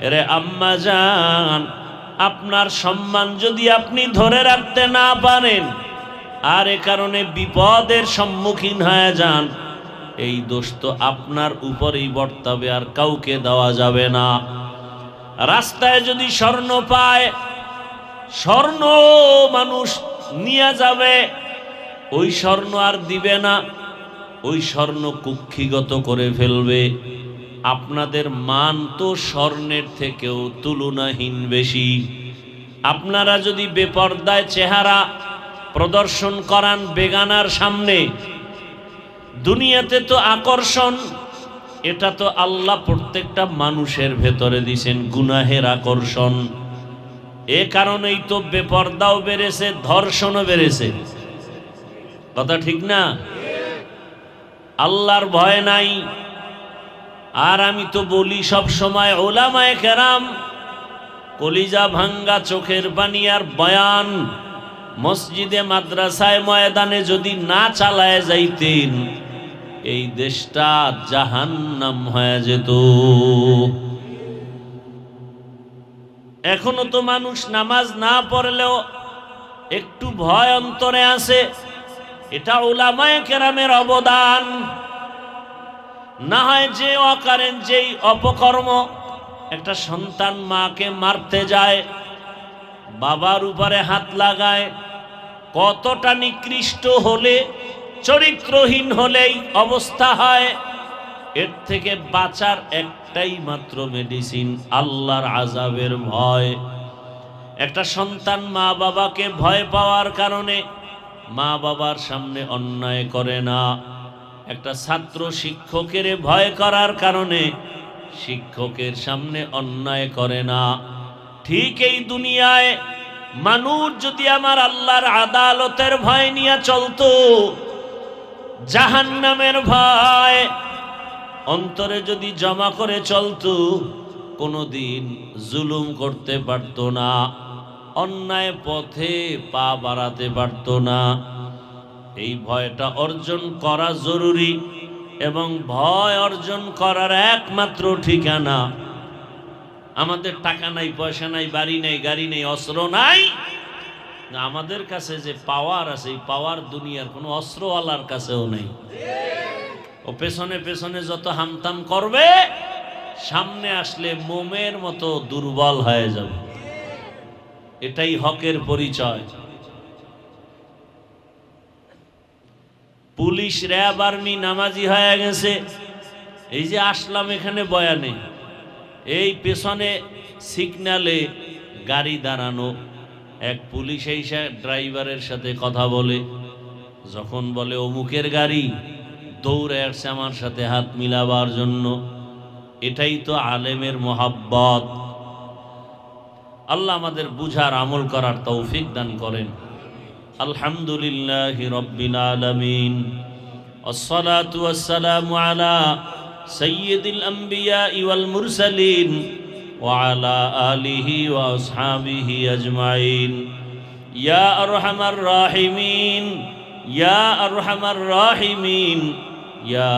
এরে আম্মা জান, আপনার সম্মান যদি আপনি ধরে রাখতে না পারেন আর এ কারণে বিপদের সম্মুখীন হয়ে যান, এই দোষ তো আপনার উপরেই বর্তাবে, আর কাউকে দেওয়া যাবে না। রাস্তায় যদি স্বর্ণ পায়, স্বর্ণ মানুষ নিয়ে যাবে, ওই স্বর্ণ আর দিবে না, ওই স্বর্ণ কুক্ষিগত করে ফেলবে। আপনাদের মান তো স্বর্ণের থেকেও তুলনাহীন বেশি। আপনারা যদি বেপরদায় চেহারা প্রদর্শন করান বেগানার সামনে, দুনিয়াতে তো আকর্ষণ, এটা তো আল্লাহ প্রত্যেকটা মানুষের ভেতরে দিয়েছেন গুনাহের আকর্ষণ। এ কারণেই তো বেপরদাও বেড়েছে, ধর্ষণও বেড়েছে। কথা ঠিক না? আল্লাহর ভয় নাই। আর আমি তো বলি সব সময়, ওলামায়ে কেরাম কলিজা ভাঙ্গা চোখের পানি আর বয়ান মসজিদে, মাদ্রাসায়, ময়দানে যদি না চালায় যাইতেন, এই দেশটা জাহান্নাম হয়ে যেত। এখনো তো মানুষ নামাজ না পড়লেও একটু ভয় অন্তরে আছে। এটা উলামায়ে কেরামের অবদান। না হয় যে অকারেন, যেই অপকর্ম, একটা সন্তান মাকে মারতে যায়, বাবার উপরে হাত লাগায়, কতটা নিকৃষ্ট হলে, চরিত্রহীন হলেই অবস্থা হয়। এর থেকে বাঁচার একটাই মাত্র মেডিসিন, আল্লাহর আযাবের ভয়। একটা সন্তান মা বাবাকে ভয় পাওয়ার কারণে মা বাবার সামনে অন্যায় করে না। একটা ছাত্র শিক্ষকের ভয় করার কারণে শিক্ষকের সামনে অন্যায় করে না। ঠিক এই দুনিয়ায় মানুষ যদি আমার আল্লাহর আদালতের ভয় নিয়ে চলতো, জাহান্নামের ভয় অন্তরে যদি জমা করে চলতো, কোনোদিন জুলুম করতে পারতো না, অন্যায় পথে পা বাড়াতে পারতো না। এই ভয়টা অর্জন করা জরুরি, এবং ভয় অর্জন করার একমাত্র ঠিকানা, আমাদের টাকা নাই, পয়সা নাই, বাড়ি নেই, গাড়ি নেই, অস্ত্র নাই, আমাদের কাছে যে পাওয়ার আছে, এই পাওয়ার দুনিয়ার কোনো অস্ত্রওয়ালার কাছেও নেই। ও পেছনে পেছনে যত হামতাম করবে, সামনে আসলে মোমের মতো দুর্বল হয়ে যাবে। এটাই হকের পরিচয়। পুলিশ, র্যাব, আর্মি নামাজি হয়ে গেছে। এই যে আসলাম এখানে বয়ানে, এই পেছনে সিগন্যালে গাড়ি দাঁড়ানো, এক পুলিশ এসে ড্রাইভারের সাথে কথা বলে, যখন বলে অমুকের গাড়ি, দৌড়ে আসছে আমার সাথে হাত মিলাবার জন্য। এটাই তো আলেমের মোহাব্বত। আল্লাহ আমাদের বুঝার, আমল করার তৌফিক দান করেন। আলহামদুলিল্লাহি রাব্বিল আলামিন, আসসালাতু ওয়াসসালামু আলা সাইয়্যিদিল আমবিয়া ওয়াল মুরসালিন ওয়া আলা আলিহি ওয়া আসহাবিহি আজমাইন। ইয়া আরহামার রাহিমিন, ইয়া আরহামার রাহিমিন, ইয়া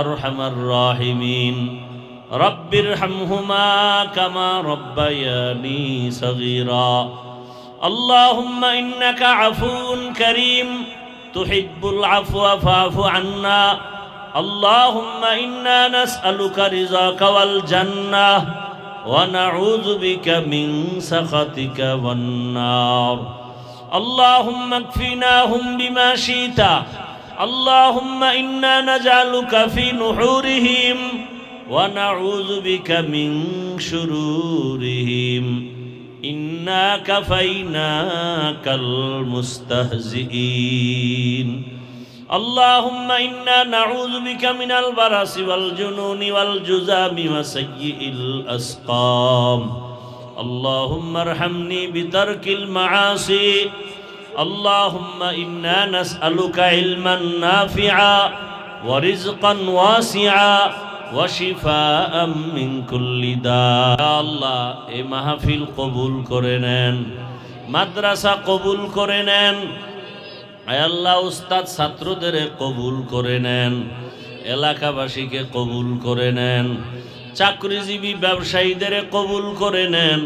আরহামার রাহিমিন। রব্বিরহামহুমা কামা রব্বায়ানি সগীরা। আল্লাহুম্মা ইন্নাকা আফুউন কারীম তুহিব্বুল আফওয়া ফা'ফু আন্না। আল্লাহুম্মা ইন্না নাসআলুকা রিযাকা ওয়াল জান্নাহ ওয়া নাউযু বিকা মিন সাখাতিকা ওয়ান নার। আল্লাহুম্মা কফিনাহুম বিমা শি'তা। আল্লাহুম্মা ইন্না নাজআলুকা ফি নুহুরিহিম ওয়া নাউযু বিকা মিন শুরুরিহিম। ইন্না কাফাইনাকাল মুস্তাহজিঈন। আল্লাহুম্মা ইন্না নাউযু বিকা মিনাল বারাসি ওয়াল জুনুনি ওয়াল জুযামি ওয়া সাইয়্যিল আসকাম। আল্লাহুম্মা আরহামনি বিতারকিল মাআসি আল্লাহুম্মা ইন্না নাসআলুকা ইলমান নাফিআ ওয়া রিজকান ওয়াসিআ ওয়া শিফাআম মিন কুল্লি দা। আল্লাহ এই মাহফিল কবুল করে নেন, মাদ্রাসা কবুল করে নেন। আয় আল্লাহ উস্তাদ ছাত্রদের কবুল করে নেন, এলাকাবাসীকে কবুল করে নেন, চাকরিজীবী ব্যবসায়ীদের কবুল করে নেন।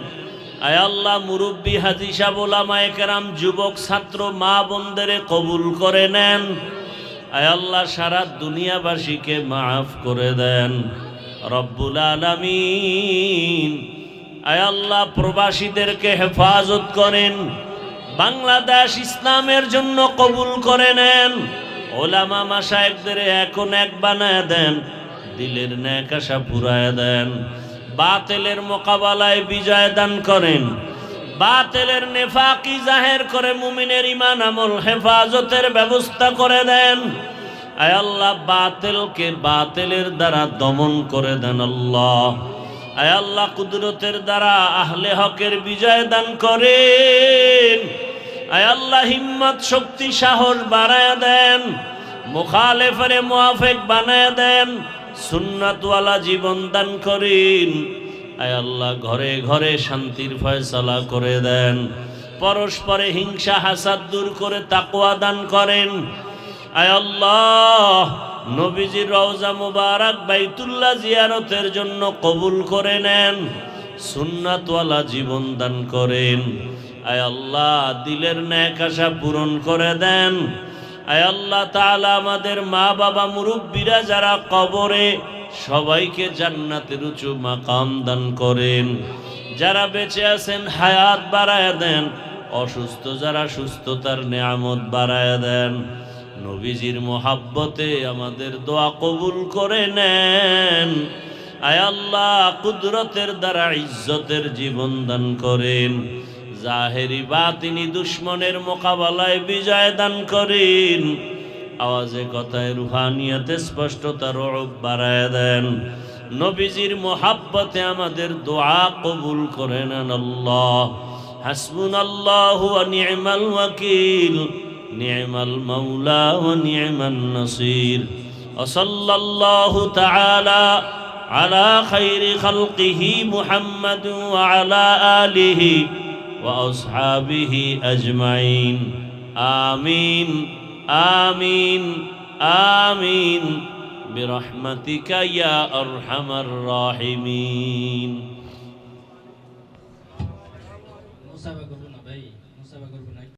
আয় আল্লাহ মুরব্বী হাজী সাহেব ওলামায়ে কেরাম যুবক ছাত্র মা বোনদের কবুল করে নেন। আয় আল্লাহ সারা দুনিয়াবাসীকে মাফ করে দেন রব্বুল আলামিন। আয় আল্লাহ প্রবাসীদেরকে হেফাজত করেন, বাংলাদেশ ইসলামের জন্য কবুল করে নেন। ওলামা মাশায়েখদের এখন এক বানায় দেন, দিলের নেক আশা পুরায় দেন। বাতিলের মোকাবেলায় বিজয় দান করেন, বাতিলের নেফাকি জাহের করে মুমিনের ঈমান আমল হেফাজতের ব্যবস্থা করে দেন। আয় আল্লাহ বাতিলকে বাতিলের দ্বারা দমন করে দেন আল্লাহ। আয় আল্লাহ কুদরতের দ্বারা আহলে হকের বিজয় দান করেন। আয় আল্লাহ হিম্মত শক্তি সাহস বাড়ায় দেন, মুখালেফের মুআফিক বানায় দেন, সুন্নাতওয়ালা জীবন দান করেন। আয় আল্লাহ ঘরে ঘরে শান্তির ফয়সালা করে দেন, পরস্পরে হিংসা হাসাদ দূর করে তাকওয়া দান করেন। আয় আল্লাহ নবীজির রওজা মুবারক বাইতুল্লাহ জিয়ারতের জন্য কবুল করে নেন, সুন্নাতওয়ালা জীবন দান করেন। আয় আল্লাহ দিলের নেক আশা পূরণ করে দেন। আয় আল্লাহ তাআলা আমাদের মা বাবা মুরব্বীরা যারা কবরে, সবাইকে জান্নাতের উঁচু মাকাম দান করেন। যারা বেঁচে আছেন হায়াত বাড়ায় দেন, অসুস্থ যারা সুস্থতার নেয়ামত বাড়ায় দেন। নবীজির মোহাব্বতে আমাদের দোয়া কবুল করে নেন। আয় আল্লাহ কুদরতের দ্বারা ইজ্জতের জীবন দান করেন, জাহেরি বাতিনি দুশ্মনের মোকাবেলায় বিজয় দান করেন। আওয়াজে কথায় রুহানিয়াতে স্পষ্টতা রূপ বাড়ায় দেন। নবীজির মোহাব্বতে আমাদের দোয়া কবুল করে নেন আল্লাহ। হাসবুনাল্লাহু ওয়া নি'মাল ওয়াকিল, নি'মাল মাওলা ওয়া নি'মান নাসির। ওয়া সাল্লাল্লাহু তাআলা আলা খাইরি খালকিহি মুহাম্মাদ ওয়া আলা আলিহি ওয়া আসহাবিহি আজমাইন। আমিন আমিন আমিন বিরহমাতিকা ইয়া আরহামার রাহিমিন।